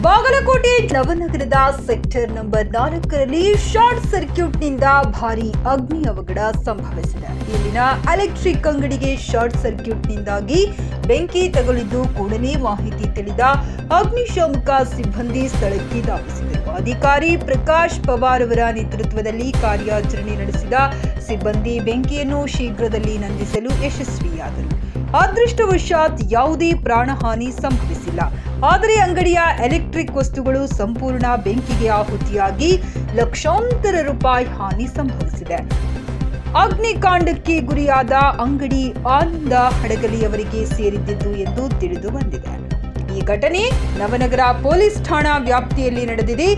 Bagalkot ನವನಗರದ sector number 4ರಲ್ಲಿ short ಸರ್ಕ್ಯೂಟ್ನಿಂದ ಭಾರೀ ಅಗ್ನಿ ಅವಘಡ ಸಂಭವಿಸಿದೆ. ಇಲ್ಲಿನ ಎಲೆಕ್ಟ್ರಿಕ್ ಅಂಗಡಿಗೆ ಶಾರ್ಟ್ ಸರ್ಕ್ಯೂಟ್ನಿಂದಾಗಿ ಬೆಂಕಿ ತಗುಲಿದ್ದು ಕೂಡಲೇ ಮಾಹಿತಿ ತಿಳಿದ ಅಗ್ನಿಶಾಮಕ ಸಿಬ್ಬಂದಿ ಸ್ಥಳಕ್ಕೆ ಧಾವಿಸಿದರು. ಅಧಿಕಾರಿ ಪ್ರಕಾಶ್ ಪವಾರ್ ಅವರ ನೇತೃತ್ವದಲ್ಲಿ ಕಾರ್ಯಾಚರಣೆ ನಡೆಸಿದ ಸಿಬ್ಬಂದಿ ಬೆಂಕಿಯನ್ನು ಶೀಘ್ರದಲ್ಲಿ ನಂದಿಸಲು ಯಶಸ್ವಿಯಾದರು. ಅದೃಷ್ಟವಶಾತ್ ಯಾವುದೇ ಪ್ರಾಣಹಾನಿ ಸಂಭವಿಸಿಲ್ಲ. ಆದರೆ ಅಂಗಡಿಯ ಎಲೆಕ್ಟ್ರಿಕ್ ವಸ್ತುಗಳು ಸಂಪೂರ್ಣ ಬೆಂಕಿಗೆ ಆಹುತಿಯಾಗಿ ಲಕ್ಷಾಂತರ ರೂಪಾಯಿ ಹಾನಿ ಸಂಭವಿಸಿದೆ. ಅಗ್ನಿಕಾಂಡಕ್ಕೆ ಗುರಿಯಾದ ಅಂಗಡಿ ಆನಂದ ಹಡಗಲಿಯವರಿಗೆ ಸೇರಿದ್ದು ಎಂದು ತಿಳಿದು ಬಂದಿದೆ. ಈ ಘಟನೆ ನವನಗರ ಪೊಲೀಸ್ ಠಾಣಾ ವ್ಯಾಪ್ತಿಯಲ್ಲಿ ನಡೆದಿದೆ.